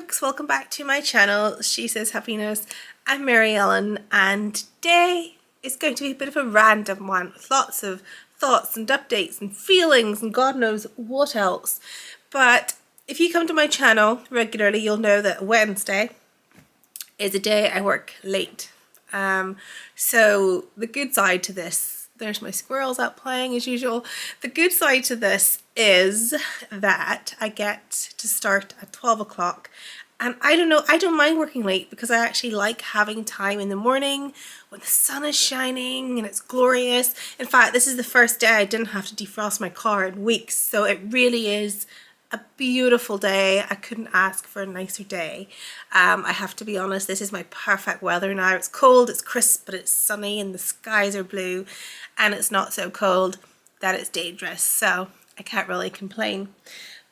folks, welcome back to my channel. She Says Happiness. I'm Mary Ellen, and today is going to be a bit of a random one with lots of thoughts and updates and feelings and God knows what else. But if you come to my channel regularly, you'll know that Wednesday is a day I work late. So the good side to this, there's my squirrels out playing as usual. The good side to this is that I get to start at 12 o'clock. And I don't know, I don't mind working late because I actually like having time in the morning when the sun is shining and it's glorious. In fact, this is the first day I didn't have to defrost my car in weeks. So it really is a beautiful day. I couldn't ask for a nicer day. I have to be honest, this is my perfect weather now. It's cold, it's crisp, but it's sunny and the skies are blue, and it's not so cold that it's dangerous. So I can't really complain.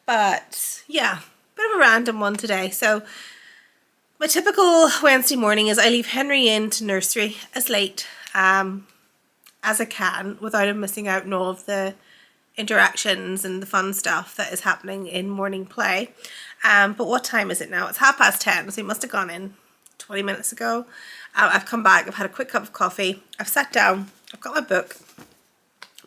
But yeah, bit of a random one today. So my typical Wednesday morning is I leave Henry in to nursery as late as I can without him missing out on all of the interactions and the fun stuff that is happening in morning play. But what time is it now? It's 10:30, so he must have gone in 20 minutes ago. I've come back, I've had a quick cup of coffee, I've sat down, I've got my book,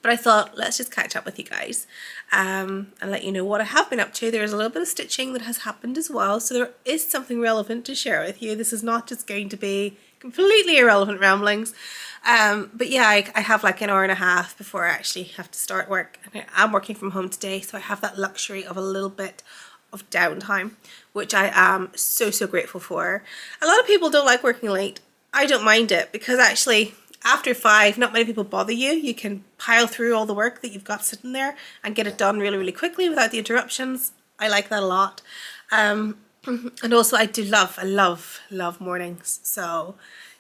but I thought let's just catch up with you guys and let you know what I have been up to. There's a little bit of stitching that has happened as well, so there is something relevant to share with you. This is not just going to be completely irrelevant ramblings. But yeah, I have like an hour and a half before I actually have to start work. And I'm working from home today, so I have that luxury of a little bit of downtime, which I am so grateful for. A lot of people don't like working late. I don't mind it because actually after 5, not many people bother you. You can pile through all the work that you've got sitting there and get it done really quickly without the interruptions. I like that a lot. And also I love mornings. So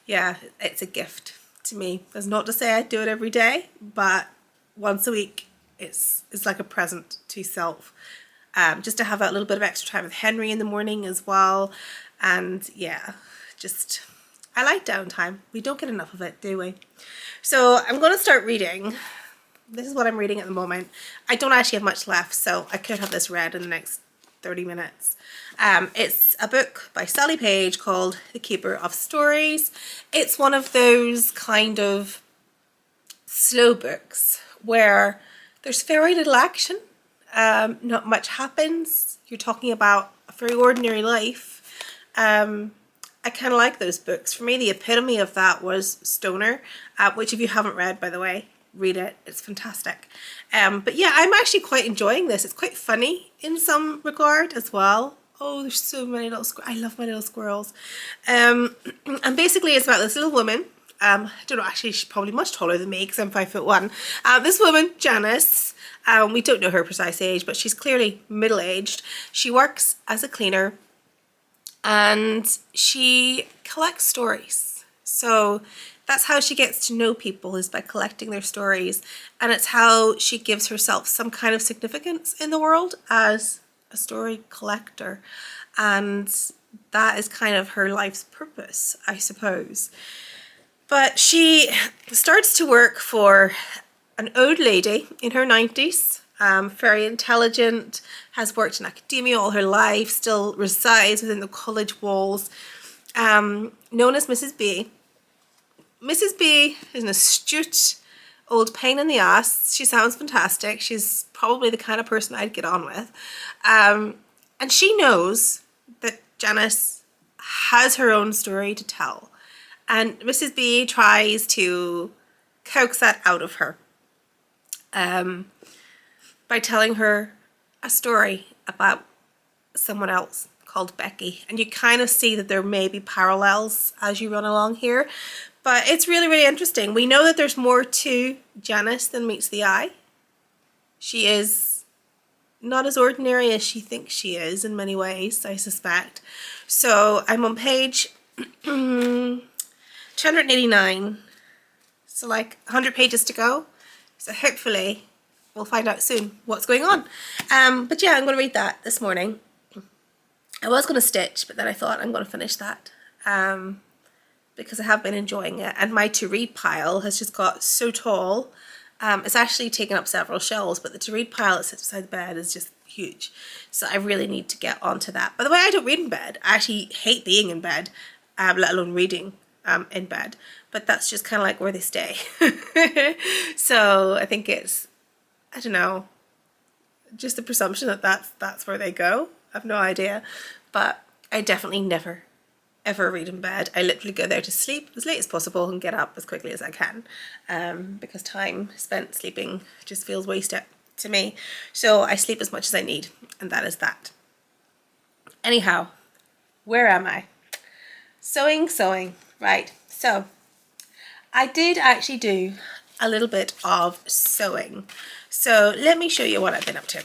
yeah, it's a gift to me. That's not to say I do it every day, but once a week it's like a present to self. Just to have that little bit of extra time with Henry in the morning as well. And yeah, just I like downtime. We don't get enough of it, do we? So I'm going to start reading. This is what I'm reading at the moment. I don't actually have much left, so I could have this read in the next 30 minutes. It's a book by Sally Page called The Keeper of Stories. It's one of those kind of slow books where there's very little action. Not much happens. You're talking about a very ordinary life. I kind of like those books. For me, the epitome of that was Stoner, which if you haven't read, by the way, read it. It's fantastic. But yeah, I'm actually quite enjoying this. It's quite funny in some regard as well. Oh, there's so many little I love my little squirrels. And basically it's about this little woman. I don't know, actually she's probably much taller than me because I'm 5'1". This woman, Janice, we don't know her precise age, but she's clearly middle-aged. She works as a cleaner and she collects stories. So that's how she gets to know people, is by collecting their stories. And it's how she gives herself some kind of significance in the world as a story collector. And that is kind of her life's purpose, I suppose. But she starts to work for an old lady in her 90s, very intelligent, has worked in academia all her life, still resides within the college walls, known as Mrs. B. Mrs. B is an astute old pain in the ass. She sounds fantastic. She's probably the kind of person I'd get on with. And she knows that Janice has her own story to tell. And Mrs. B tries to coax that out of her by telling her a story about someone else called Becky. And you kind of see that there may be parallels as you run along here. But it's really interesting. We know that there's more to Janice than meets the eye. She is not as ordinary as she thinks she is in many ways, I suspect. So I'm on page 289. So like 100 pages to go. So hopefully we'll find out soon what's going on. But yeah, I'm going to read that this morning. I was going to stitch, but then I thought I'm going to finish that. Because I have been enjoying it, and my to read pile has just got so tall. It's actually taken up several shelves, but the to read pile that sits beside the bed is just huge. So I really need to get onto that. By the way, I don't read in bed. I actually hate being in bed, let alone reading in bed. But that's just kind of like where they stay. So I think it's, I don't know, just the presumption that that's where they go. I have no idea. But I definitely never, ever read in bed. I literally go there to sleep as late as possible and get up as quickly as I can, because time spent sleeping just feels wasted to me. So I sleep as much as I need, and that is that. Anyhow, where am I? Sewing. Right, so I did actually do a little bit of sewing. So let me show you what I've been up to.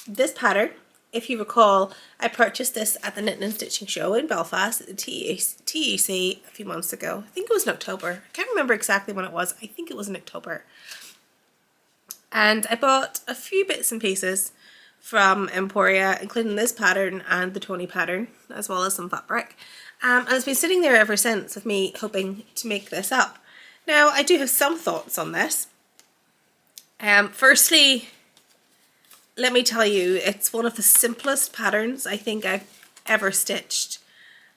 This pattern, if you recall, I purchased this at the Knitting and Stitching Show in Belfast at the TEC a few months ago. I think it was in October. I can't remember exactly when it was. I think it was in October. And I bought a few bits and pieces from Emporia, including this pattern and the Tony pattern, as well as some fabric. And it's been sitting there ever since with me hoping to make this up. Now, I do have some thoughts on this. Firstly, let me tell you, it's one of the simplest patterns I think I've ever stitched.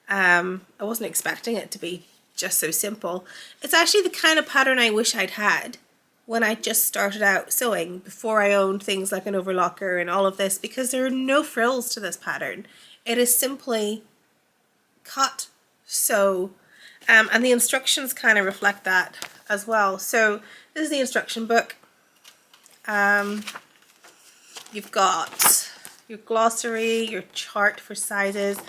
I wasn't expecting it to be just so simple. It's actually the kind of pattern I wish I'd had when I just started out sewing, before I owned things like an overlocker and all of this, because there are no frills to this pattern. It is simply cut, sew, and the instructions kind of reflect that as well. So this is the instruction book. You've got your glossary, your chart for sizes.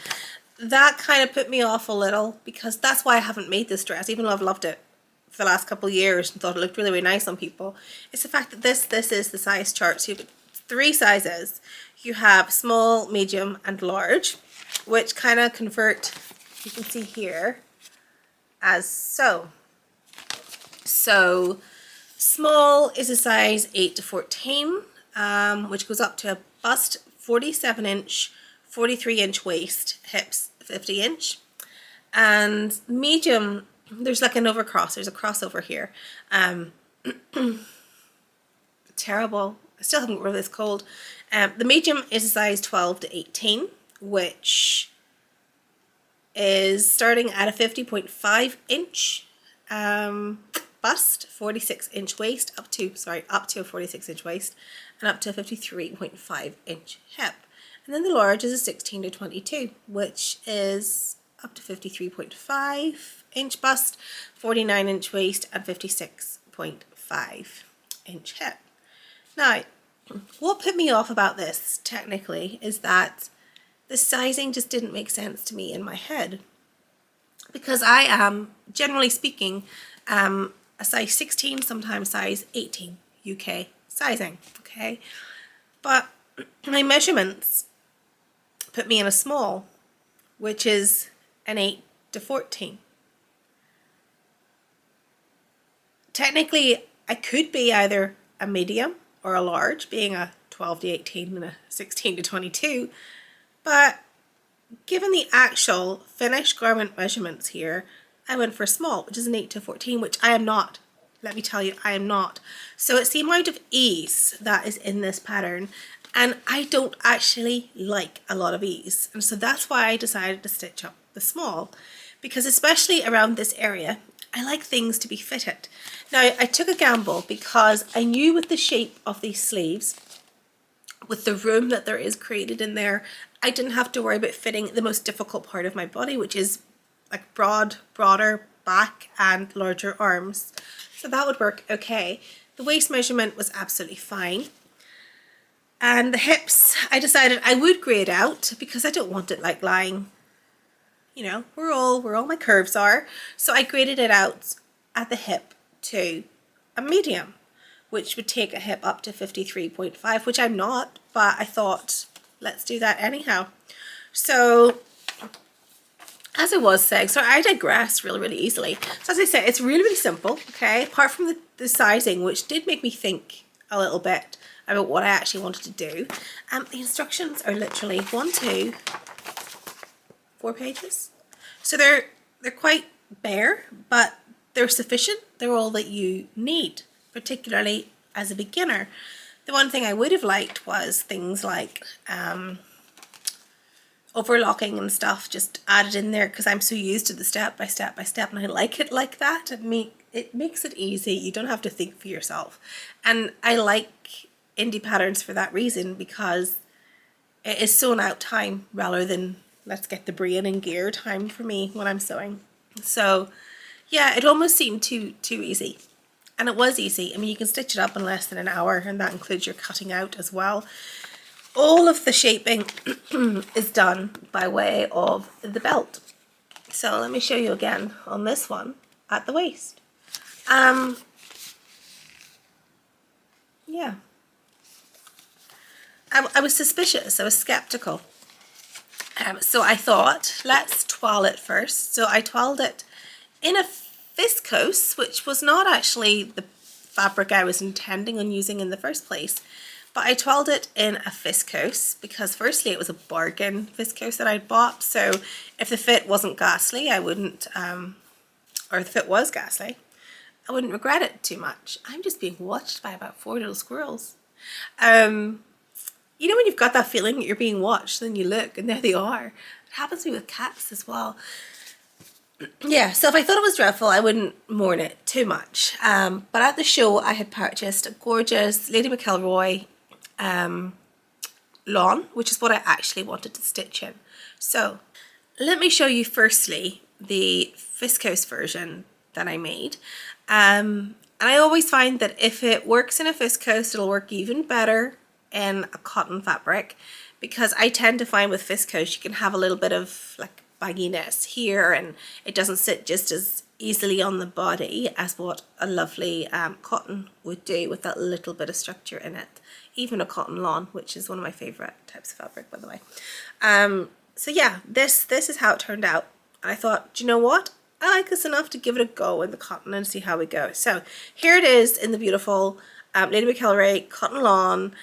That kind of put me off a little, because that's why I haven't made this dress, even though I've loved it for the last couple of years and thought it looked really, really nice on people. It's the fact that this is the size chart. So you've got 3 sizes. You have small, medium, and large, which kind of convert, you can see here, as so. So small is a size 8 to 14, which goes up to a bust 47 inch, 43 inch waist, hips 50 inch. And medium, there's like an overcross, there's a crossover here. Terrible, I still haven't grown this cold. The medium is a size 12 to 18, which is starting at a 50.5 inch bust, 46 inch waist, up to a 46 inch waist, and up to a 53.5 inch hip. And then the large is a 16 to 22, which is up to 53.5 inch bust, 49 inch waist, and 56.5 inch hip. Now, what put me off about this technically is that the sizing just didn't make sense to me in my head, because I am, generally speaking, a size 16, sometimes size 18 UK sizing, okay? But my measurements put me in a small, which is an 8 to 14. Technically, I could be either a medium or a large, being a 12 to 18 and a 16 to 22, but given the actual finished garment measurements here, I went for small, which is an 8 to 14, which I am not. Let me tell you, I am not. So it's the amount of ease that is in this pattern, and I don't actually like a lot of ease. And so that's why I decided to stitch up the small, because especially around this area, I like things to be fitted. Now, I took a gamble because I knew with the shape of these sleeves, with the room that there is created in there, I didn't have to worry about fitting the most difficult part of my body, which is like broader back and larger arms. So that would work okay. The waist measurement was absolutely fine. And the hips, I decided I would grade out because I don't want it like lying, you know, where all my curves are. So I graded it out at the hip to a medium, which would take a hip up to 53.5, which I'm not, but I thought, let's do that anyhow. So, as I was saying, so I digress really, really easily. So as I said, it's really, really simple, okay? Apart from the sizing, which did make me think a little bit about what I actually wanted to do. The instructions are literally 1, 2, 4 pages. So they're quite bare, but they're sufficient. They're all that you need, particularly as a beginner. The one thing I would have liked was things like overlocking and stuff just added in there, because I'm so used to the step by step by step, and I like it like that. It makes it easy. You don't have to think for yourself. And I like indie patterns for that reason, because it is sewn out time rather than let's get the brain in gear time for me when I'm sewing. So yeah, it almost seemed too easy. And it was easy. I mean, you can stitch it up in less than an hour, and that includes your cutting out as well. All of the shaping is done by way of the belt. So let me show you again on this one at the waist. Yeah. I was suspicious, I was skeptical. So I thought, let's toile it first. So I toiled it in a viscose, which was not actually the fabric I was intending on using in the first place. But I toiled it in a viscose because firstly it was a bargain viscose that I'd bought. So if the fit wasn't ghastly, I wouldn't, or if the fit was ghastly, I wouldn't regret it too much. I'm just being watched by about 4 little squirrels. You know when you've got that feeling that you're being watched, then you look and there they are. It happens to me with cats as well. Yeah, so if I thought it was dreadful, I wouldn't mourn it too much. But at the show, I had purchased a gorgeous Lady McElroy lawn, which is what I actually wanted to stitch in. So let me show you firstly the viscose version that I made. And I always find that if it works in a viscose, it'll work even better in a cotton fabric, because I tend to find with viscose you can have a little bit of like bagginess here, and it doesn't sit just as easily on the body as what a lovely cotton would do with that little bit of structure in it. Even a cotton lawn, which is one of my favorite types of fabric, by the way. So yeah, this is how it turned out. And I thought, do you know what? I like this enough to give it a go in the cotton and see how we go. So here it is in the beautiful Lady McElroy cotton lawn.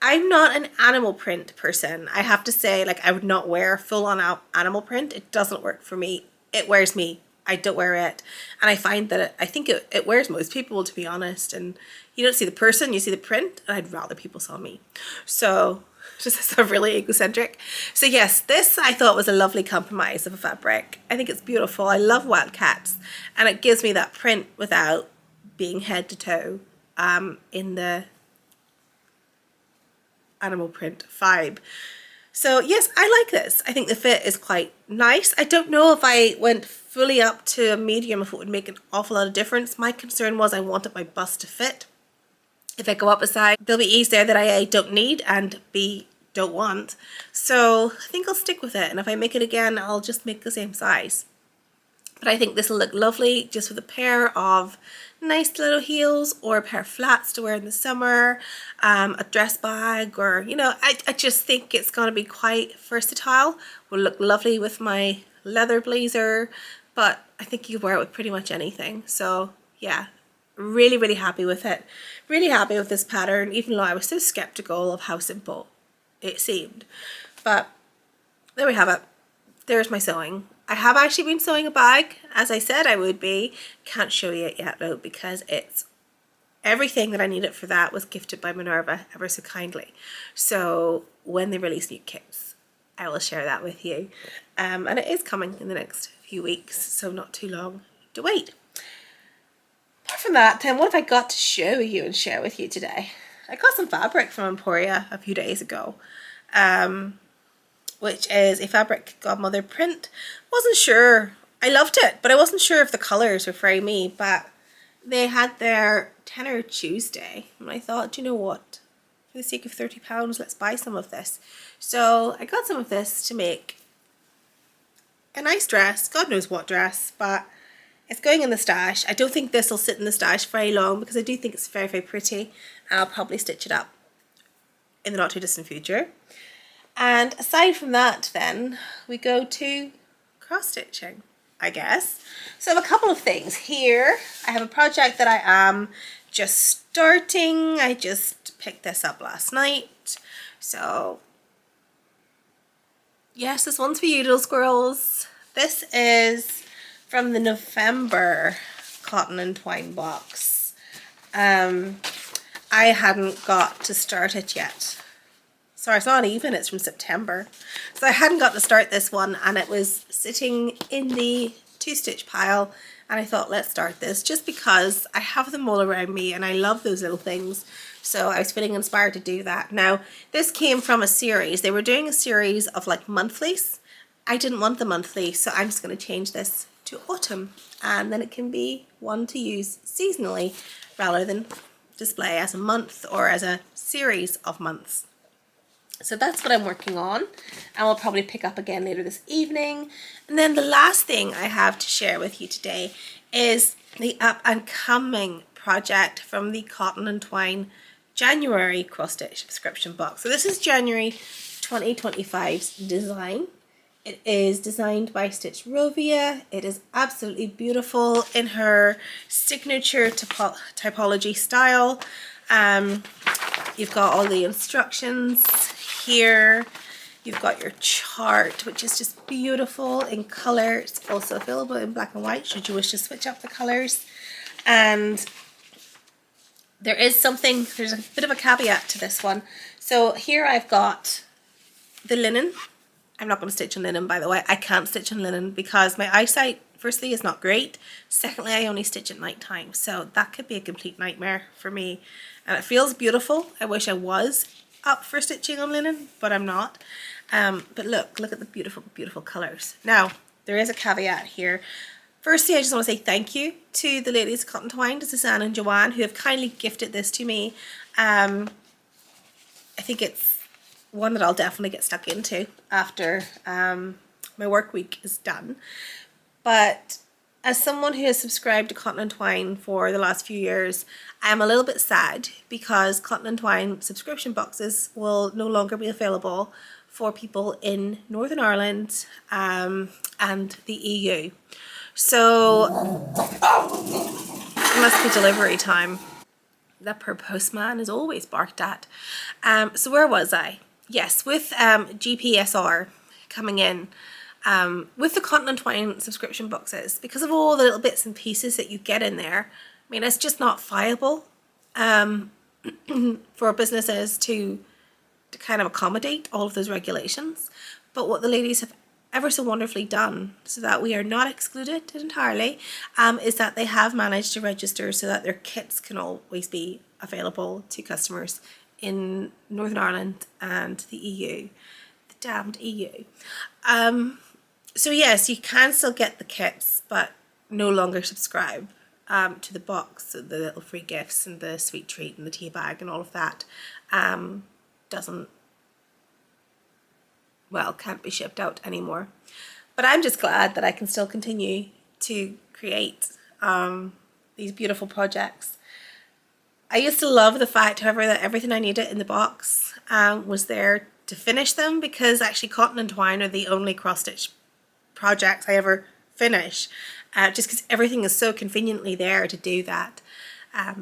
I'm not an animal print person. I have to say, like, I would not wear full-on animal print. It doesn't work for me. It wears me. I don't wear it. And I find that I think it wears most people, to be honest. And you don't see the person, you see the print. And I'd rather people saw me. So just sort of really egocentric. So yes, this I thought was a lovely compromise of a fabric. I think it's beautiful. I love wildcats. And it gives me that print without being head to toe in the animal print vibe. So yes, I like this. I think the fit is quite nice. I don't know if I went fully up to a medium if it would make an awful lot of difference. My concern was I wanted my bust to fit. If I go up a size, there'll be ease there that I A, don't need, and B, don't want. So I think I'll stick with it, and if I make it again, I'll just make the same size. But I think this will look lovely just with a pair of nice little heels or a pair of flats to wear in the summer, a dress bag, or, you know, I just think it's going to be quite versatile. Will look lovely with my leather blazer, but I think you can wear it with pretty much anything. So yeah, really, really happy with it. Really happy with this pattern, even though I was so skeptical of how simple it seemed. But there we have it. There's my sewing. I have actually been sewing a bag, as I said I would be. Can't show you it yet though, because it's everything that I needed for that was gifted by Minerva ever so kindly. So when they release new kits, I will share that with you. And it is coming in the next few weeks, so not too long to wait. Apart from that, then what have I got to show you and share with you today? I got some fabric from Emporia a few days ago. Which is a Fabric Godmother print. Wasn't sure. I loved it, but I wasn't sure if the colours were for me. But they had their Tenner Tuesday, and I thought, do you know what? For the sake of £30, let's buy some of this. So I got some of this to make a nice dress. God knows what dress, but it's going in the stash. I don't think this will sit in the stash very long because I do think it's very, very pretty, and I'll probably stitch it up in the not too distant future. And aside from that, then we go to cross stitching, I guess. So I have a couple of things here. I have a project that I am just starting. I just picked this up last night. So yes, this one's for you, little squirrels. This is from the November Cotton and Twine box. I hadn't got to start it yet. Sorry, it's not even, it's from September. So I hadn't got to start this one, and it was sitting in the 2-stitch pile, and I thought, let's start this, just because I have them all around me and I love those little things. So I was feeling inspired to do that. Now, this came from a series. They were doing a series of like monthlies. I didn't want the monthly, so I'm just going to change this to autumn, and then it can be one to use seasonally rather than display as a month or as a series of months. So that's what I'm working on, and we'll probably pick up again later this evening. And then the last thing I have to share with you today is the up and coming project from the Cotton and Twine January cross stitch subscription box. So this is January 2025's design. It is designed by Stitch Rovia. It is absolutely beautiful in her signature typology style. You've got all the instructions here. You've got your chart, which is just beautiful in color. It's also available in black and white should you wish to switch up the colors. And there's a bit of a caveat to this one. So here I've got the linen. I'm not going to stitch on linen, by the way. I can't stitch on linen because my eyesight, firstly, is not great. Secondly, I only stitch at night time, so that could be a complete nightmare for me. And it feels beautiful. I wish I was up for stitching on linen, but I'm not. But look at the beautiful, beautiful colors. Now, there is a caveat here. Firstly, I just want to say thank you to the ladies of Cotton Twine, to Suzanne and Joanne, who have kindly gifted this to me. I think it's one that I'll definitely get stuck into after my work week is done. But as someone who has subscribed to Cotton and Twine for the last few years, I'm a little bit sad because Cotton and Twine subscription boxes will no longer be available for people in Northern Ireland and the EU. So it must be delivery time. That poor postman is always barked at. So where was I? Yes, with GPSR coming in, with the Cotton and Twine subscription boxes, because of all the little bits and pieces that you get in there, I mean, it's just not viable for businesses to kind of accommodate all of those regulations. But what the ladies have ever so wonderfully done, so that we are not excluded entirely, is that they have managed to register so that their kits can always be available to customers in Northern Ireland and the EU. The damned EU. So yes, you can still get the kits, but no longer subscribe to the box. So the little free gifts and the sweet treat and the tea bag and all of that can't be shipped out anymore. But I'm just glad that I can still continue to create these beautiful projects. I used to love the fact, however, that everything I needed in the box was there to finish them, because actually Cotton and Twine are the only cross-stitch projects I ever finish, just because everything is so conveniently there to do that.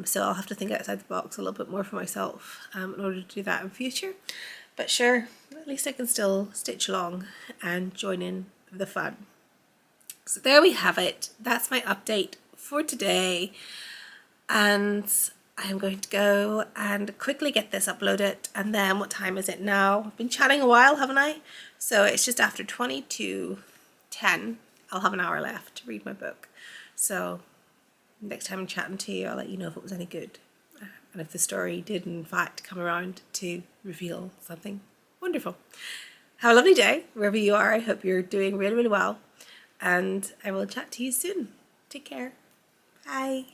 So I'll have to think outside the box a little bit more for myself in order to do that in future. But sure, at least I can still stitch along and join in the fun. So there we have it. That's my update for today. And I'm going to go and quickly get this uploaded, and then what time is it now? I've been chatting a while, haven't I? So it's just after 20 to 10. I'll have an hour left to read my book. So next time I'm chatting to you, I'll let you know if it was any good. And if the story did in fact come around to reveal something wonderful. Have a lovely day, wherever you are. I hope you're doing really, really well. And I will chat to you soon. Take care. Bye.